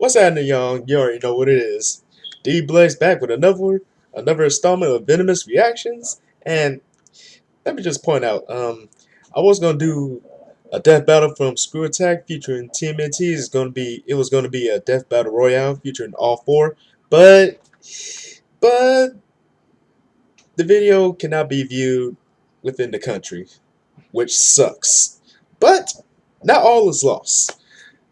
What's happening, y'all? You already know what it is. D Blaze back with another installment of Venomous reactions. And let me just point out, I was gonna do a death battle from ScrewAttack featuring TMNT. It was gonna be a death battle royale featuring all four, but the video cannot be viewed within the country, which sucks. But not all is lost.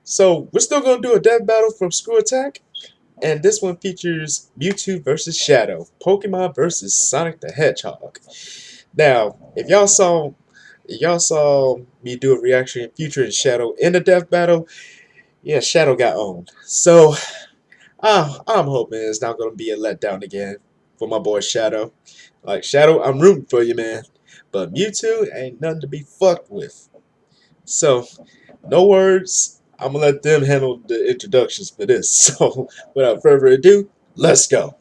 So we're still gonna do a death battle from ScrewAttack. And this one features Mewtwo versus Shadow, Pokemon versus Sonic the Hedgehog. Now, if y'all saw me do a reaction featuring Shadow in the death battle, yeah, Shadow got owned. So, I'm hoping it's not gonna be a letdown again for my boy Shadow. Like Shadow, I'm rooting for you, man. But Mewtwo ain't nothing to be fucked with. So, no words. I'm gonna let them handle the introductions for this. So, without further ado, let's go.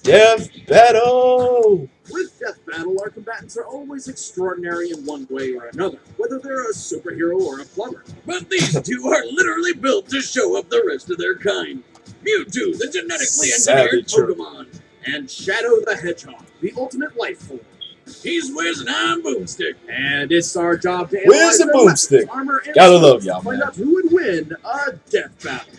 Death battle! With Death Battle, our combatants are always extraordinary in one way or another, whether they're a superhero or a plumber. But these two are literally built to show up the rest of their kind. Mewtwo, the genetically engineered Pokemon, and Shadow the Hedgehog, the ultimate life form. He's Wiz and I'm Boomstick, and it's our job to analyze their weapons, armor, and gotta love y'all, find out who would win a Death Battle.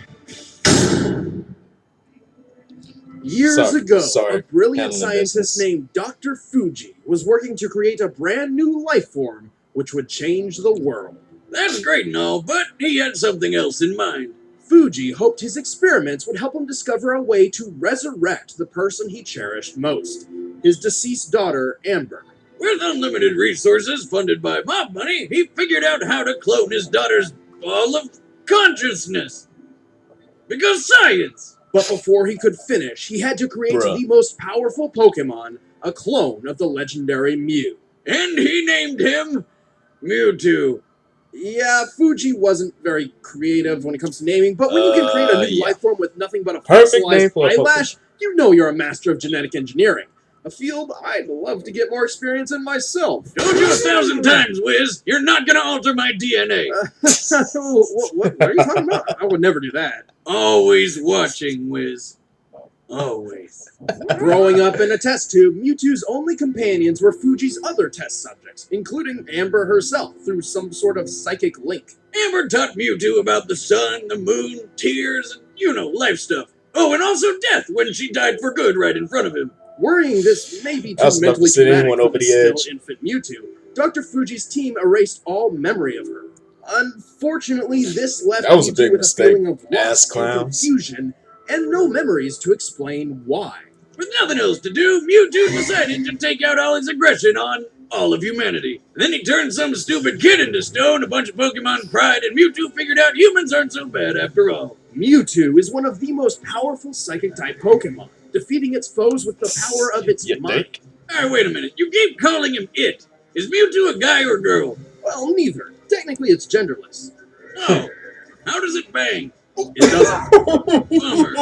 Years ago, a brilliant scientist named Dr. Fuji was working to create a brand new life form which would change the world. That's great and all, but he had something else in mind. Fuji hoped his experiments would help him discover a way to resurrect the person he cherished most, his deceased daughter, Amber. With unlimited resources funded by mob money, he figured out how to clone his daughter's ball of consciousness. Because science! But before he could finish, he had to create the most powerful Pokemon, a clone of the legendary Mew. And he named him Mewtwo. Yeah, Fuji wasn't very creative when it comes to naming, but when you can create a new life form with nothing but a fossilized eyelash, you know you're a master of genetic engineering. A field I'd love to get more experience in myself. Told you 1,000 times, Wiz. You're not gonna alter my DNA. What are you talking about? I would never do that. Always watching, Wiz. Always. Growing up in a test tube, Mewtwo's only companions were Fuji's other test subjects, including Amber herself, through some sort of psychic link. Amber taught Mewtwo about the sun, the moon, tears, and, life stuff. Oh, and also death when she died for good right in front of him. Worrying this may be too mentally traumatic for the still infant Mewtwo, Dr. Fuji's team erased all memory of her. Unfortunately, this left Mewtwo with a feeling of loss and confusion, and no memories to explain why. With nothing else to do, Mewtwo decided to take out all his aggression on all of humanity. And then he turned some stupid kid into stone, a bunch of Pokemon cried, and Mewtwo figured out humans aren't so bad after all. Mewtwo is one of the most powerful Psychic-type Pokemon, defeating its foes with the power of its mind. Alright, wait a minute. You keep calling him it. Is Mewtwo a guy or girl? Well, neither. Technically, it's genderless. Oh, how does it bang? It doesn't. Bummer.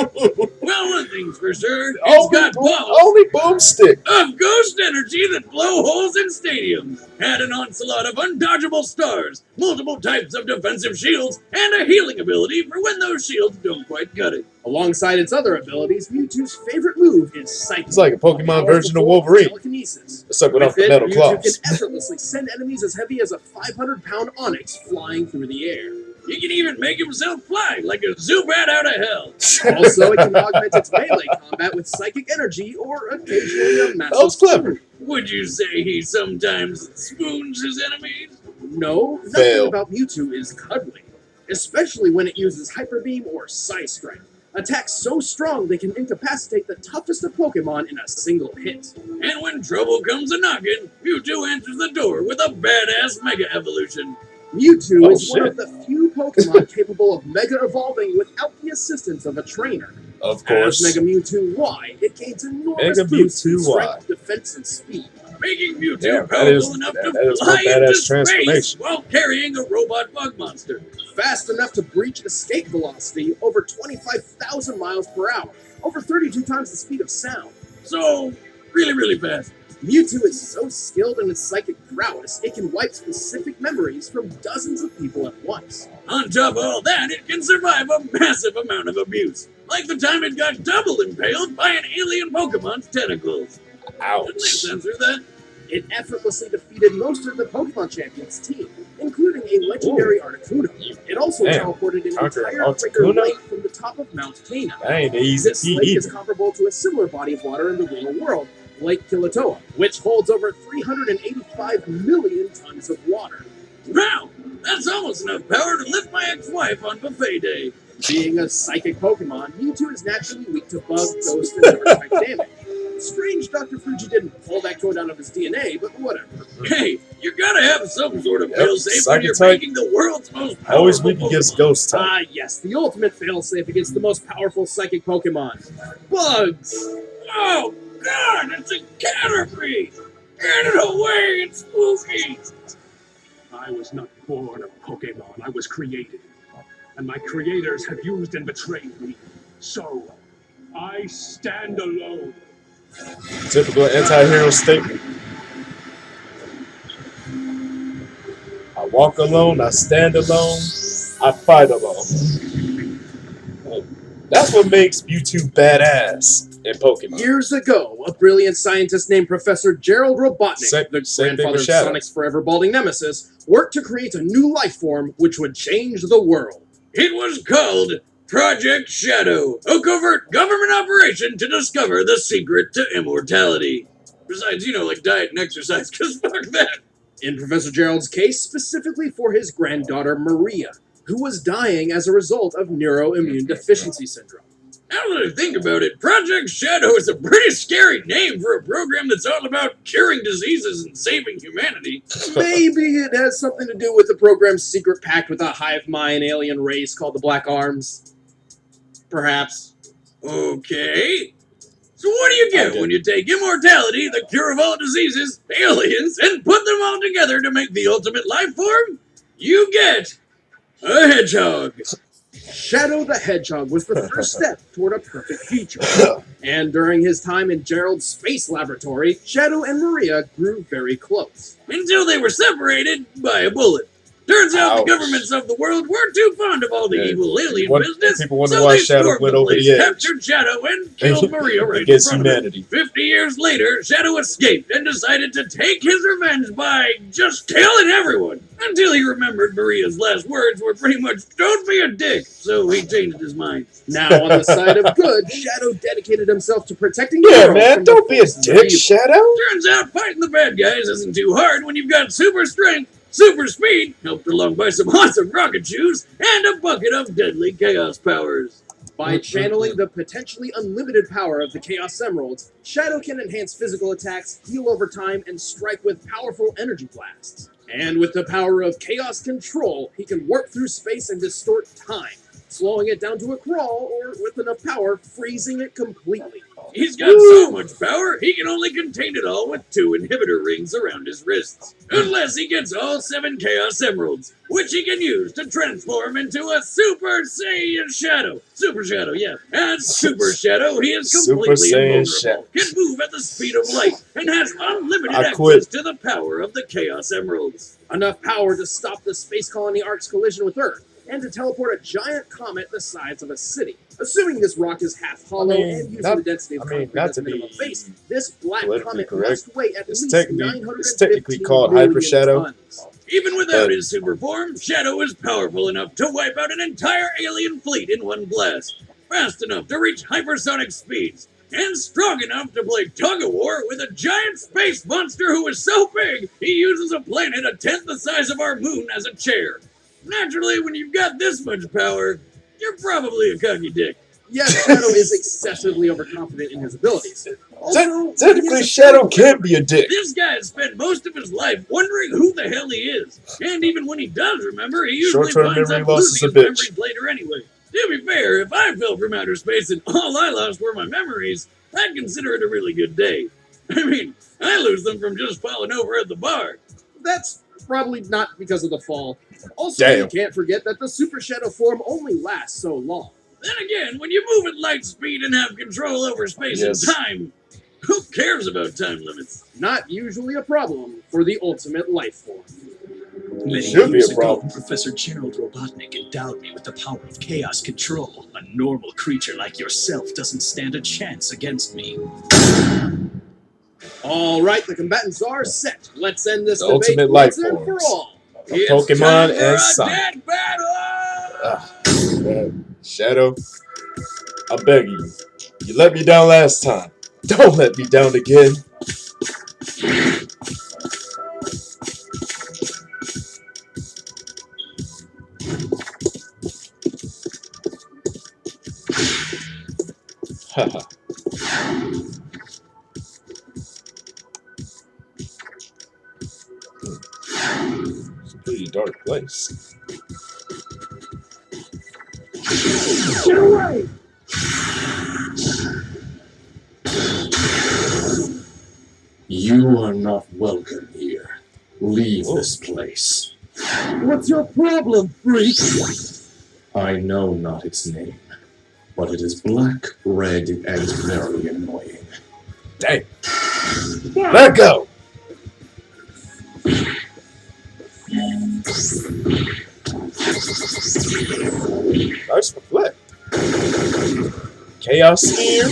Well, one thing's for sure, it's got balls. Only Boomstick. Of ghost energy that blow holes in stadiums. Had an onslaught of undodgeable stars, multiple types of defensive shields, and a healing ability for when those shields don't quite cut it. Alongside its other abilities, Mewtwo's favorite move is Psychic. It's like a Pokemon version of Wolverine. Telekinesis. Sucking off the metal claws. Mewtwo can effortlessly send enemies as heavy as a 500-pound Onyx flying through the air. He can even make himself fly like a Zubat out of hell. Also, it can augment its melee combat with psychic energy or occasionally a massive spoon. Would you say he sometimes spoons his enemies? No, nothing about Mewtwo is cuddly, especially when it uses Hyper Beam or Psy Strike. Attacks so strong they can incapacitate the toughest of Pokemon in a single hit. And when trouble comes a-knockin', Mewtwo answers the door with a badass Mega Evolution. Mewtwo is one of the few Pokemon capable of Mega Evolving without the assistance of a trainer. Of course. As Mega Mewtwo Y, it gains enormous boosts in strength, defense, and speed, making Mewtwo powerful enough to fly into space while carrying a robot bug monster. Fast enough to breach escape velocity over 25,000 miles per hour, over 32 times the speed of sound. So, really, really fast. Mewtwo is so skilled in its psychic prowess, it can wipe specific memories from dozens of people at once. On top of all that, it can survive a massive amount of abuse, like the time it got double impaled by an alien Pokemon's tentacles. Ouch. Didn't they censor that? It effortlessly defeated most of the Pokemon Champions team, including a legendary Articuno. It also teleported an entire crater lake from the top of Mount Cana. This lake is comparable to a similar body of water in the real world, Lake Kilauea, which holds over 385 million tons of water. Wow, that's almost enough power to lift my ex-wife on buffet day. Being a psychic Pokemon, Mewtwo is naturally weak to bug, ghost, and dark-type damage. Strange Dr. Fuji didn't pull that code out of his DNA, but whatever. Hey, you gotta have some sort of failsafe when you're making the world's most powerful always weak against ghost type. Ah, yes, the ultimate failsafe against the most powerful psychic Pokemon. Bugs! Oh, God, it's a Caterpie! Get it away, it's spooky! I was not born a Pokemon, I was created. And my creators have used and betrayed me. So, I stand alone. Typical anti-hero statement. I walk alone, I stand alone, I fight alone. That's what makes Mewtwo badass in Pokemon. Years ago, a brilliant scientist named Professor Gerald Robotnik, the grandfather of Sonic's forever balding nemesis, worked to create a new life form which would change the world. It was called Project Shadow, a covert government operation to discover the secret to immortality. Besides, like diet and exercise, because fuck that. In Professor Gerald's case, specifically for his granddaughter Maria, who was dying as a result of neuroimmune deficiency syndrome. Now that I think about it, Project Shadow is a pretty scary name for a program that's all about curing diseases and saving humanity. Maybe it has something to do with the program's secret pact with a hive mind alien race called the Black Arms. Perhaps. Okay. So what do you get when you take immortality, the cure of all diseases, aliens, and put them all together to make the ultimate life form? You get a hedgehog. Shadow the Hedgehog was the first step toward a perfect future. And during his time in Gerald's space laboratory, Shadow and Maria grew very close. Until they were separated by a bullet. Turns out the governments of the world weren't too fond of all the evil alien business, people wonder so why they Shadow went over the edge. captured Shadow and killed Maria right in against front humanity. of him. 50 years later, Shadow escaped and decided to take his revenge by just killing everyone. Until he remembered Maria's last words were pretty much, "Don't be a dick," so he changed his mind. Now, on the side of good, Shadow dedicated himself to protecting the world. Yeah, man, don't be a dick, Shadow. Turns out fighting the bad guys isn't too hard when you've got super strength, super speed, helped along by some awesome rocket shoes, and a bucket of deadly chaos powers. By channeling the potentially unlimited power of the Chaos Emeralds, Shadow can enhance physical attacks, heal over time, and strike with powerful energy blasts. And with the power of Chaos Control, he can warp through space and distort time, slowing it down to a crawl, or with enough power, freezing it completely. He's got so much power, he can only contain it all with 2 inhibitor rings around his wrists. Unless he gets all 7 Chaos Emeralds, which he can use to transform into a Super Saiyan Shadow. Super Shadow, yeah. As Super Shadow, he is completely invulnerable, can move at the speed of light, and has unlimited access to the power of the Chaos Emeralds. Enough power to stop the space colony Ark's collision with Earth, and to teleport a giant comet the size of a city. Assuming this rock is half hollow and using the density of concrete as a minimum base, this black comet must weigh at least 915 it's technically called Hyper Shadow. Tons. Even without his super form, Shadow is powerful enough to wipe out an entire alien fleet in one blast, fast enough to reach hypersonic speeds, and strong enough to play tug-of-war with a giant space monster who is so big he uses a planet a tenth the size of our moon as a chair. Naturally, when you've got this much power, you're probably a cocky dick. Yes, Shadow is excessively overconfident in his abilities. Also, technically, Shadow can be a dick. This guy has spent most of his life wondering who the hell he is. And even when he does remember, he usually finds out losing his memories later anyway. To be fair, if I fell from outer space and all I lost were my memories, I'd consider it a really good day. I mean, I lose them from just falling over at the bar. That's probably not because of the fall. Also, you can't forget that the Super Shadow form only lasts so long. Then again, when you move at light speed and have control over space and time, Who cares about time limits? Not usually a problem for the ultimate life form. Many Should be years a problem. ago, Professor Gerald Robotnik endowed me with the power of chaos control. A normal creature like yourself doesn't stand a chance against me. All right, the combatants are set. Let's end this The debate ultimate once life and for forms. all. It's Pokemon time for and a Sonic. dead battle! Shadow, I beg you. You let me down last time. Don't let me down again. Haha. It's a pretty dark place. Get away! You are not welcome here. Leave this place. What's your problem, freak? I know not its name, but it is black, red, and very annoying. Dang. Let go. Nice reflect. Chaos Sphere.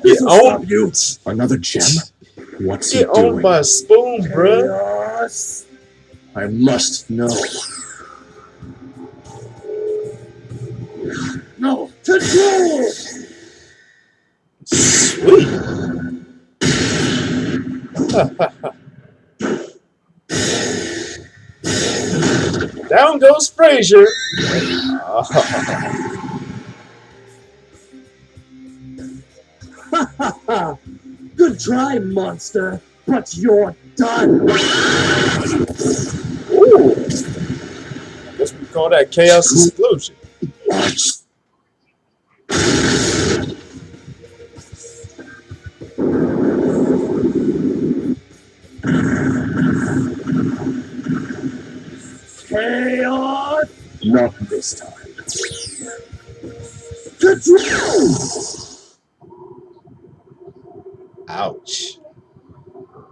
Get owned, You! Another gem? What's he get owned doing? by a spoon, bruh. I must know. No, control! Sweet. Down goes Frazier. Good try, monster, but you're done. Ooh. Guess we call that Chaos Explosion. Chaos Not this time. control! Ouch.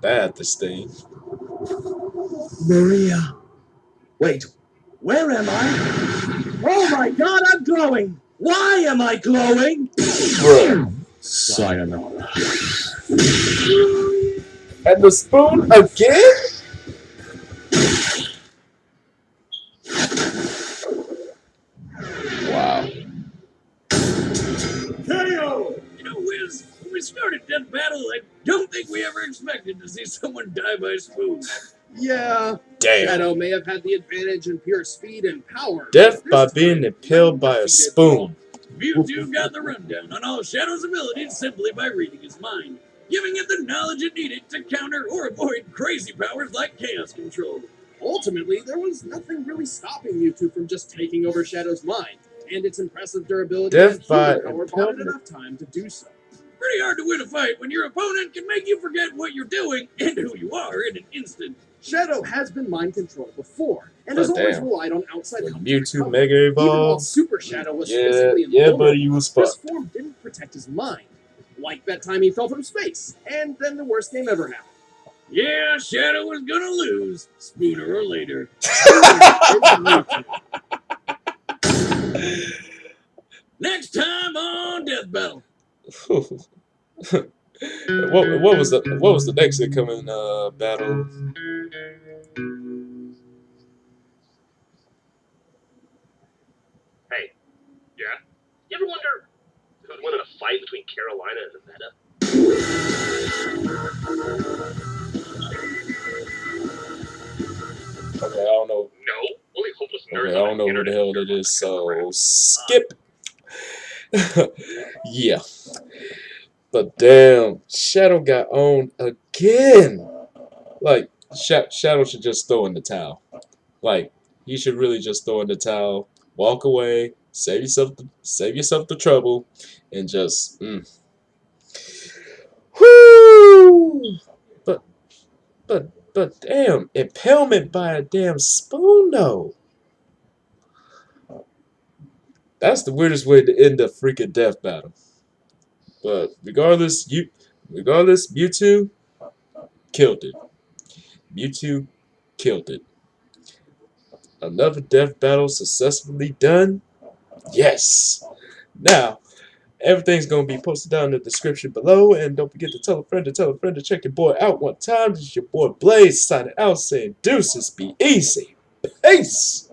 That this thing. Maria. Wait, where am I? Oh my god, I'm glowing! Why am I glowing? Bruh. Sayonara. And the spoon again? Wow. KO! You know, Wiz, when we started Death Battle, I don't think we ever expected to see someone die by spoon. Yeah, Damn. Shadow may have had the advantage in pure speed and power. Death but by this being time, impaled by a undefeated. spoon. Mewtwo got the rundown on all Shadow's abilities simply by reading his mind, giving it the knowledge it needed to counter or avoid crazy powers like Chaos Control. Ultimately, there was nothing really stopping Mewtwo from just taking over Shadow's mind, and its impressive durability Death and by healing power bought it impalement. enough time to do so. Pretty hard to win a fight when your opponent can make you forget what you're doing and who you are in an instant. Shadow has been mind controlled before, and has Oh, always damn. relied on outside When help to Mewtwo recover. Mega Even while Evolved. Super Shadow was Yeah, physically yeah, invulnerable, buddy, you was this fucked. form didn't protect his mind. Like that time he fell from space, and then the worst game ever happened. Yeah, Shadow was gonna lose, sooner or later. Next time on Death Battle. what was the next incoming battle? Hey, yeah? You ever wonder who'd win in a fight between Carolina and Nevada? Okay, I don't know. No, only hopeless nerds Okay, I on don't know who the internet hell care it about is, that kind of crap. so skip. Yeah. But damn, Shadow got owned again. Like, Shadow should just throw in the towel. Like, he should really just throw in the towel, walk away, save yourself the trouble, and just whoo. But But damn, impalement by a damn spoon though. That's the weirdest way to end a freaking death battle. But regardless, Mewtwo killed it. Mewtwo killed it. Another death battle successfully done? Yes! Now, everything's going to be posted down in the description below. And don't forget to tell a friend to check your boy out one time. This is your boy Blaze signing out saying deuces be easy. Peace!